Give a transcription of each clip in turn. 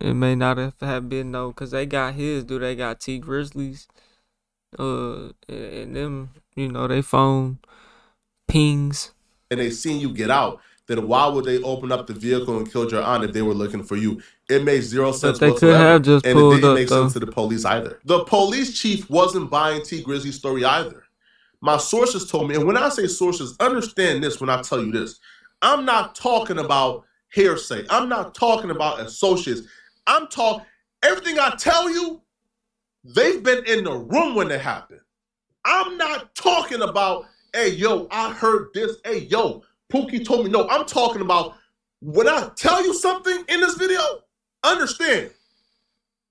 It may not have been no, cause they got his. Do they got T Grizzlies? And them, they phone pings. And they seen you get out, then why would they open up the vehicle and kill your aunt if they were looking for you? It made zero sense they could whatsoever. have just and it pulled didn't up, make though. sense to the police either. The police chief wasn't buying T Grizzly's story either. My sources told me, and when I say sources, understand this when I tell you this. I'm not talking about hearsay. I'm not talking about associates. I'm talking, everything I tell you, they've been in the room when it happened. I'm not talking about, hey, yo, I heard this. Hey, yo, Pookie told me. No, I'm talking about when I tell you something in this video, understand,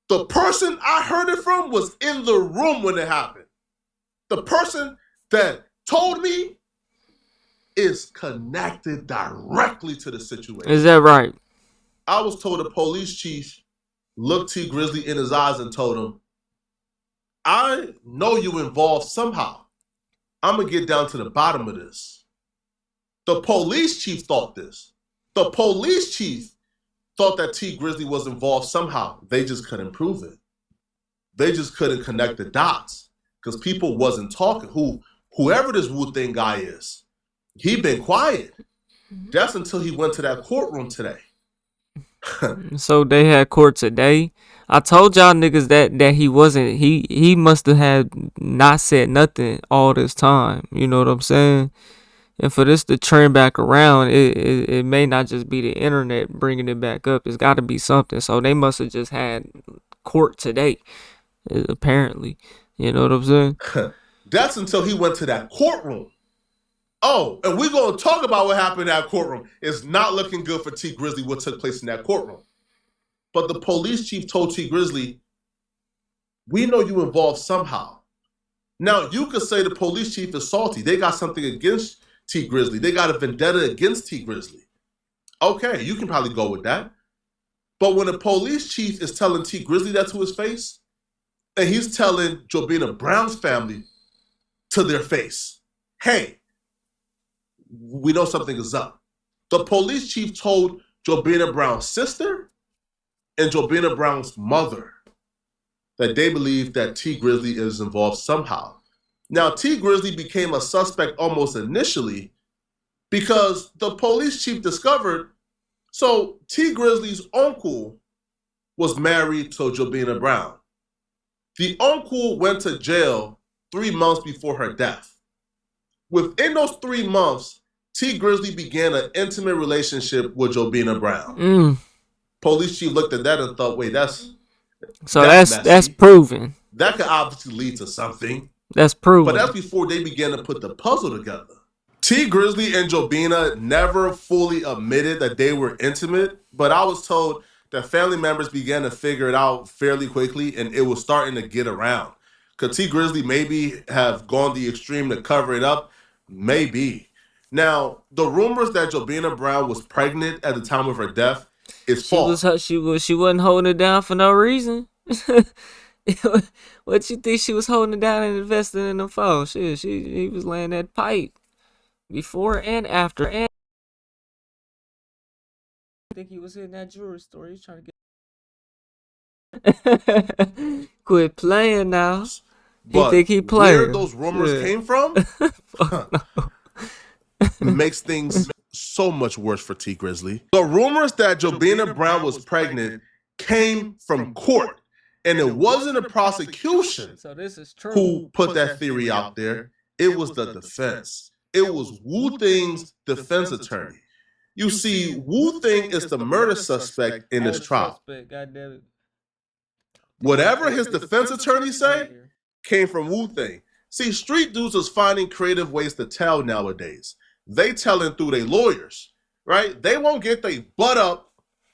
the person I heard it from was in the room when it happened. The person that told me is connected directly to the situation. Is that right? I was told the police chief looked T Grizzly in his eyes and told him, I know you involved somehow. I'm going to get down to the bottom of this. The police chief thought this. The police chief thought that T Grizzly was involved somehow. They just couldn't prove it. They just couldn't connect the dots because people wasn't talking. Whoever this Wu Thing guy is, he been quiet. That's until he went to that courtroom today. So they had court today. I told y'all niggas that he wasn't. He must have had not said nothing all this time. You know what I'm saying? And for this to trend back around, it may not just be the internet bringing it back up. It's got to be something. So they must have just had court today, apparently. You know what I'm saying? That's until he went to that courtroom. Oh, and we're going to talk about what happened in that courtroom. It's not looking good for T Grizzly, what took place in that courtroom. But the police chief told T Grizzly, we know you involved somehow. Now, you could say the police chief is salty. They got something against T Grizzly. They got a vendetta against T Grizzly. Okay, you can probably go with that. But when the police chief is telling T Grizzly that to his face, and he's telling Jobina Brown's family to their face, hey, we know something is up. The police chief told Jobina Brown's sister and Jobina Brown's mother that they believe that T Grizzly is involved somehow. Now, T Grizzly became a suspect almost initially because the police chief discovered, so T Grizzly's uncle was married to Jobina Brown. The uncle went to jail 3 months before her death. Within those 3 months, T Grizzly began an intimate relationship with Jobina Brown. Police chief looked at that and thought, wait, that's proven. That could obviously lead to something. That's proven. But that's before they began to put the puzzle together. T Grizzly and Jobina never fully admitted that they were intimate, but I was told that family members began to figure it out fairly quickly and it was starting to get around. Could T Grizzly maybe have gone the extreme to cover it up? Maybe. Now, the rumors that Jobina Brown was pregnant at the time of her death is false. She wasn't holding it down for no reason. What you think she was holding it down and investing in the phone? He was laying that pipe before and after. And I think he was in that jewelry store. He's trying to get. Quit playing now. But he think he playing. Where those rumors came from makes things so much worse for T Grizzly. The rumors that Jobina Brown was pregnant came from court. And it wasn't a prosecution who put that theory out there. It was the defense. It was Wu Thing's defense attorney. You see, Wu Thing is the murder suspect in this trial. Whatever his defense attorney say came from Wu Thing. See, street dudes is finding creative ways to tell nowadays. They telling through their lawyers, right? They won't get their butt up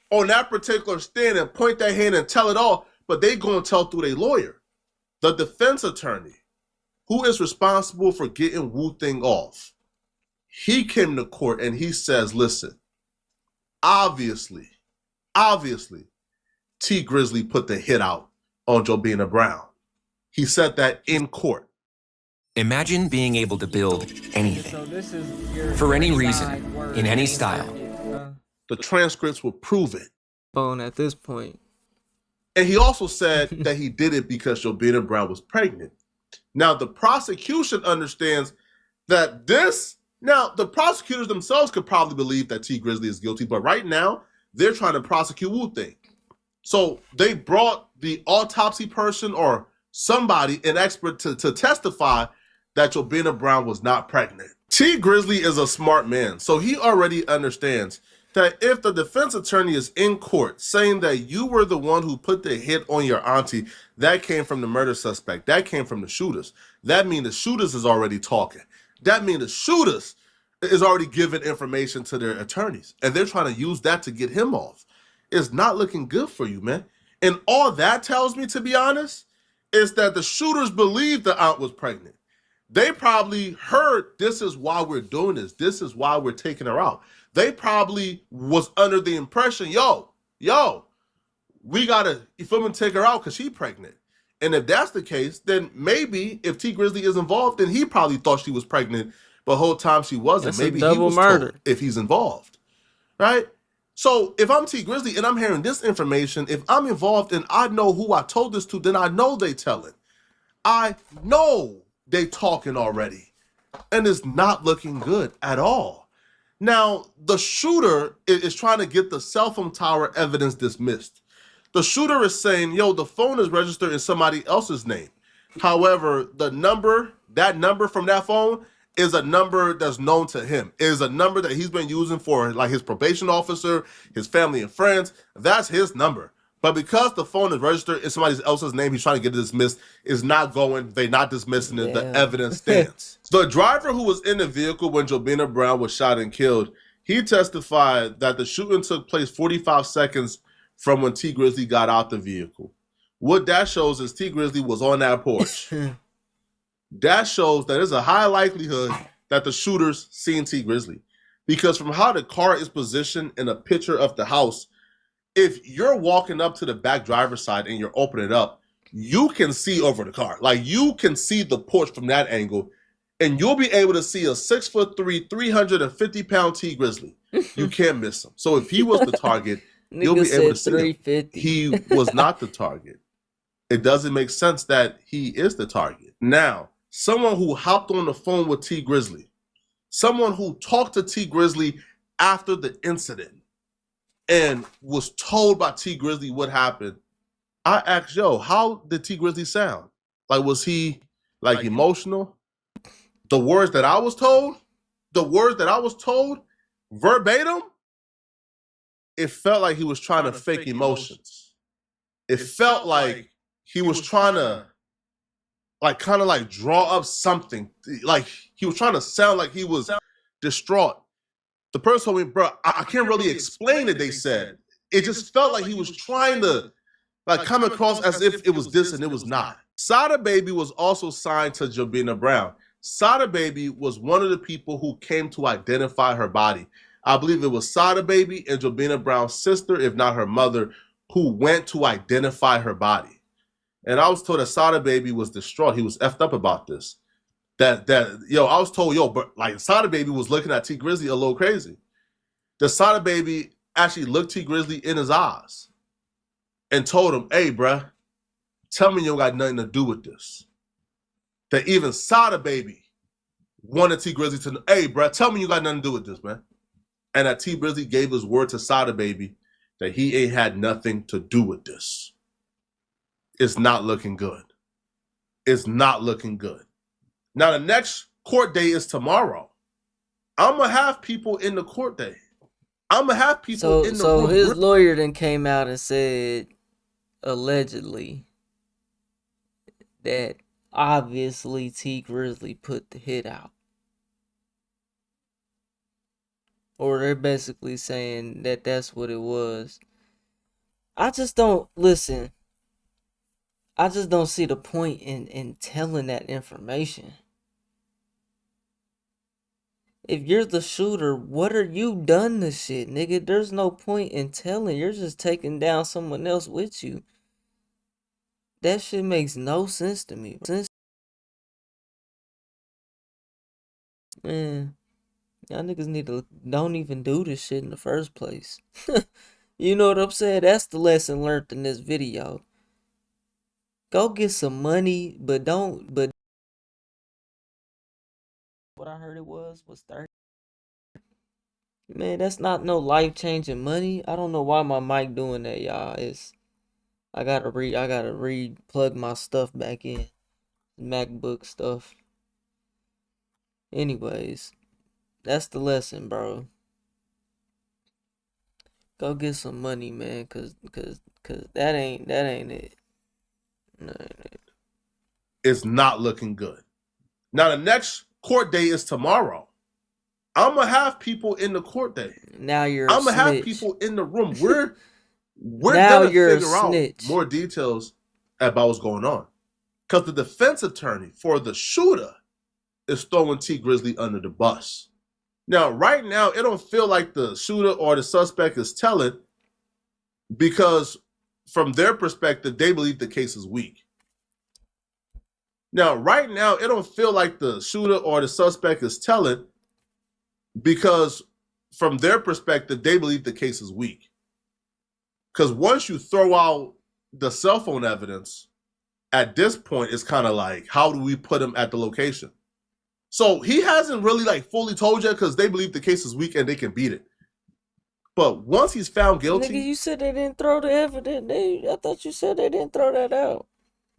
on that particular stand and point their hand and tell it all. But they go and tell through their lawyer. The defense attorney, who is responsible for getting Wu Thing off, he came to court and he says, listen, obviously, T Grizzly put the hit out on Jobina Brown. He said that in court. Imagine being able to build anything, for any reason, in any style. The transcripts will prove it. Phone at this point. And he also said that he did it because Jobina Brown was pregnant. Now, the prosecution understands that the prosecutors themselves could probably believe that T Grizzley is guilty, but right now, they're trying to prosecute Wu Thing. So they brought the autopsy person or somebody, an expert, to testify that Jobina Brown was not pregnant. T Grizzley is a smart man, so he already understands that if the defense attorney is in court saying that you were the one who put the hit on your auntie, that came from the murder suspect, that came from the shooters. That means the shooters is already talking. That means the shooters is already giving information to their attorneys, and they're trying to use that to get him off. It's not looking good for you, man. And all that tells me, to be honest, is that the shooters believed the aunt was pregnant. They probably heard, this is why we're doing this. This is why we're taking her out. They probably was under the impression, yo, we gotta, you feel me, take her out because she's pregnant. And if that's the case, then maybe if T Grizzley is involved, then he probably thought she was pregnant, but the whole time she wasn't. That's maybe a double he was murder told if he's involved, right? So if I'm T Grizzley and I'm hearing this information, if I'm involved and I know who I told this to, then I know they tell it. I know they talking already, and it's not looking good at all. Now, the shooter is trying to get the cell phone tower evidence dismissed. The shooter is saying, yo, the phone is registered in somebody else's name. However, that number from that phone is a number that's known to him. It is a number that he's been using for like his probation officer, his family and friends. That's his number. But because the phone is registered in somebody else's name, he's trying to get it dismissed. Is not going. They're not dismissing it. The evidence stands. The driver who was in the vehicle when Jobina Brown was shot and killed, he testified that the shooting took place 45 seconds from when T Grizzley got out the vehicle. What that shows is T Grizzley was on that porch. That shows that there's a high likelihood that the shooters seen T Grizzley, because from how the car is positioned in a picture of the house, if you're walking up to the back driver's side and you're opening it up, you can see over the car. Like, you can see the porch from that angle, and you'll be able to see a 6'3", 350-pound T Grizzley. You can't miss him. So if he was the target, you'll be able to see him. He was not the target. It doesn't make sense that he is the target. Now, someone who hopped on the phone with T Grizzley, someone who talked to T Grizzley after the incident, and was told by T Grizzley what happened, I asked, yo, how did T Grizzley sound? Like, was he like emotional? The words that I was told verbatim, it felt like he was trying to fake emotions. It felt like he was trying to like kind of like draw up something. Like he was trying to sound like he was distraught. The person told me, bro, I can't really explain it, they said. It just felt like he was trying to like come across as if it was this and it was not. Sada Baby was also signed to Jobina Brown. Sada Baby was one of the people who came to identify her body. I believe it was Sada Baby and Jobina Brown's sister, if not her mother, who went to identify her body. And I was told that Sada Baby was distraught. He was effed up about this. I was told, but like Sada Baby was looking at T Grizzley a little crazy. The Sada Baby actually looked T Grizzley in his eyes and told him, hey, bruh, tell me you don't got nothing to do with this. That even Sada Baby wanted T Grizzley to know, hey, bruh, tell me you got nothing to do with this, man. And that T Grizzley gave his word to Sada Baby that he ain't had nothing to do with this. It's not looking good. It's not looking good. Now, the next court day is tomorrow. I'm going to have people in the court day. I'm going to have people in the room. So his lawyer then came out and said, allegedly, that obviously T Grizzley put the hit out. Or they're basically saying that that's what it was. I just don't see the point in telling that information. If you're the shooter, what are you done this shit, nigga? There's no point in telling. You're just taking down someone else with you. That shit makes no sense to me. Man, y'all niggas don't even do this shit in the first place. You know what I'm saying? That's the lesson learned in this video. Go get some money, but what I heard it was 30. Man, that's not no life-changing money. I don't know why my mic doing that, y'all. I gotta plug my stuff back in. MacBook stuff. Anyways, that's the lesson, bro. Go get some money, man, cause that ain't it. No, ain't it. It's not looking good. Now the next court day is tomorrow. I'm gonna have people in the court day. Now you're I'm a gonna have snitch. people in the room. We're Now gonna you're a figure out snitch. more details about what's going on. Because the defense attorney for the shooter is throwing T Grizzley under the bus. Now, right now, it don't feel like the shooter or the suspect is telling, because from their perspective, they believe the case is weak. Now, right now, it don't feel like the shooter or the suspect is telling, because from their perspective, they believe the case is weak. Because once you throw out the cell phone evidence, at this point, it's kind of like, how do we put him at the location? So he hasn't really like fully told you, because they believe the case is weak and they can beat it. But once he's found guilty, Nigga, you said they didn't throw the evidence. I thought you said they didn't throw that out.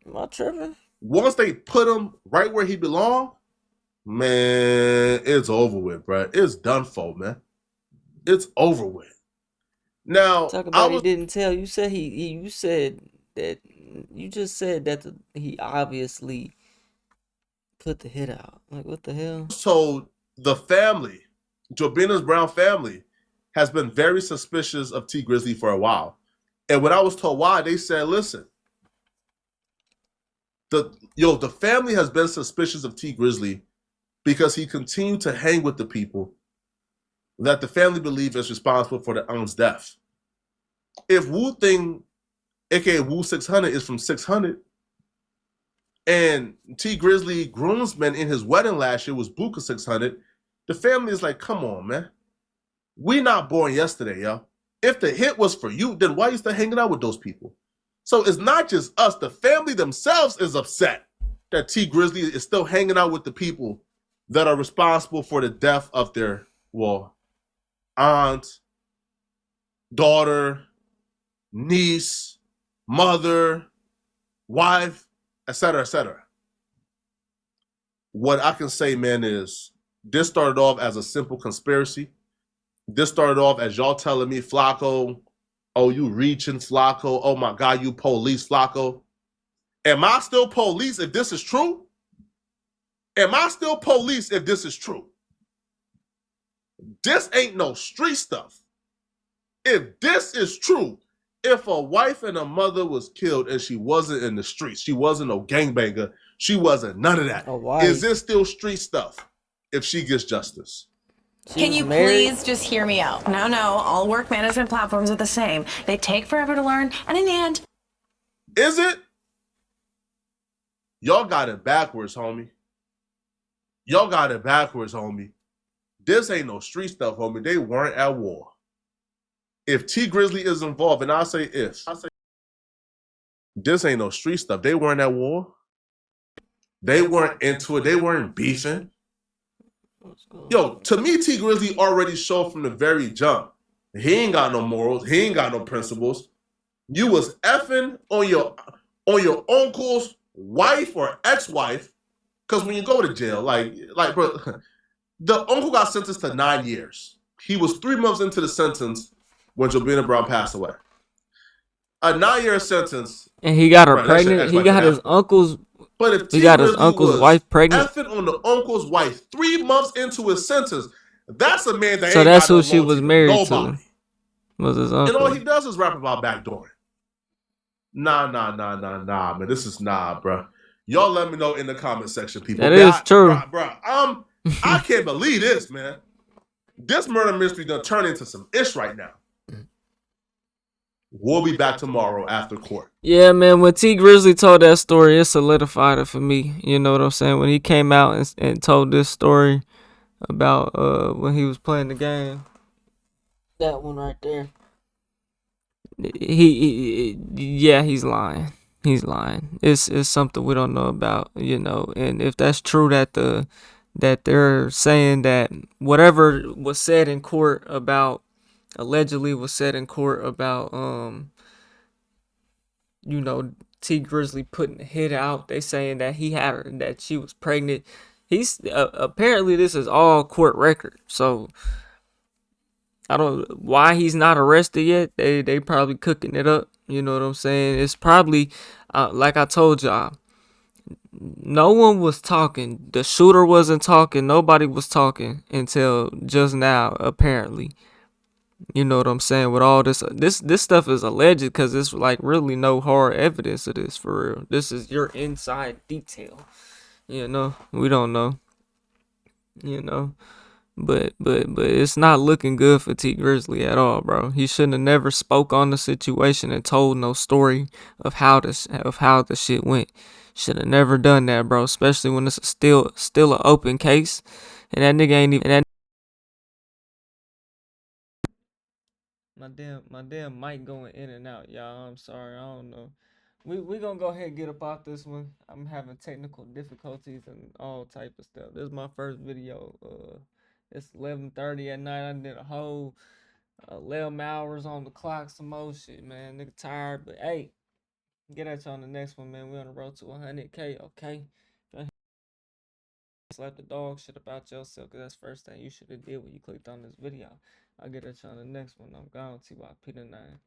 Am I tripping? Once they put him right where he belongs, man, it's over with, bro. It's done for, man. It's over with. Now, Talk about he didn't tell. You said you said that. You just said that he obviously put the hit out. Like, what the hell? So the family, Jobina's Brown family, has been very suspicious of T Grizzley for a while. And when I was told why, they said, listen, the family has been suspicious of T Grizzley because he continued to hang with the people that the family believe is responsible for the aunt's death. If Wu Thing, aka Wu 600, is from 600, and T Grizzley groomsman in his wedding last year was Buka 600, the family is like, come on, man. We not born yesterday, yo. If the hit was for you, then why are you still hanging out with those people? So it's not just us. The family themselves is upset that T Grizzley is still hanging out with the people that are responsible for the death of their, aunt, daughter, niece, mother, wife, etc., etc. What I can say, man, is this started off as a simple conspiracy. This started off as y'all telling me, Flacco, oh, you reaching, Flacco. Oh, my God, you police, Flacco. Am I still police if this is true? Am I still police if this is true? This ain't no street stuff. If this is true, if a wife and a mother was killed and she wasn't in the streets, she wasn't no gangbanger, she wasn't none of that. Is this still street stuff if she gets justice? Can you please just hear me out? No, all work management platforms are the same. They take forever to learn, and in the end... Is it? Y'all got it backwards, homie. Y'all got it backwards, homie. This ain't no street stuff, homie. They weren't at war. If T Grizzley is involved, and I say this ain't no street stuff. They weren't at war. They weren't into it. They weren't beefing. Yo, to me, T Grizzley already showed from the very jump. He ain't got no morals. He ain't got no principles. You was effing on your uncle's wife or ex-wife, because when you go to jail, like bro, the uncle got sentenced to 9 years. He was 3 months into the sentence when Jobina Brown passed away. A 9-year sentence, and he got her pregnant. He got his uncle's. But if he got his uncle's wife pregnant, effing on the uncle's wife 3 months into his sentence, that's a man that so ain't that's got who no she was married nobody. to. Was his uncle? And all he does is rap about backdooring. Nah, man. This is bro. Y'all let me know in the comment section, people. That is true. Bro, I can't believe this, man. This murder mystery done turn into some ish right now. We'll be back tomorrow after court. Yeah, man. When T Grizzley told that story, it solidified it for me. You know what I'm saying? When he came out and told this story about when he was playing the game. That one right there. Yeah, he's lying. He's lying. It's something we don't know about, you know. And if that's true that they're saying that whatever was said in court about allegedly was said in court about you know, T Grizzly putting the hit out. They saying that he had her, that she was pregnant. He's apparently this is all court record. So I don't why he's not arrested yet. They probably cooking it up. You know what I'm saying? It's probably like I told y'all. No one was talking. The shooter wasn't talking. Nobody was talking until just now. Apparently, you know what I'm saying. With all this stuff is alleged because there's like really no hard evidence of this for real. This is your inside detail. You know, we don't know. You know. But it's not looking good for T Grizzly at all, bro. He shouldn't have never spoke on the situation and told no story of how the shit went. Should have never done that, bro. Especially when it's still an open case, and that nigga ain't even. My damn mic going in and out, y'all. I'm sorry, I don't know. We gonna go ahead and get up off this one. I'm having technical difficulties and all type of stuff. This is my first video. It's 11:30 at night. I did a whole 11 hours on the clock, some more shit, man. Nigga tired, but hey, get at you on the next one, man. We on the road to 100K, okay? Slap the dog shit about yourself, cause that's the first thing you should have did when you clicked on this video. I'll get at you on the next one. I'm gone. TYP tonight.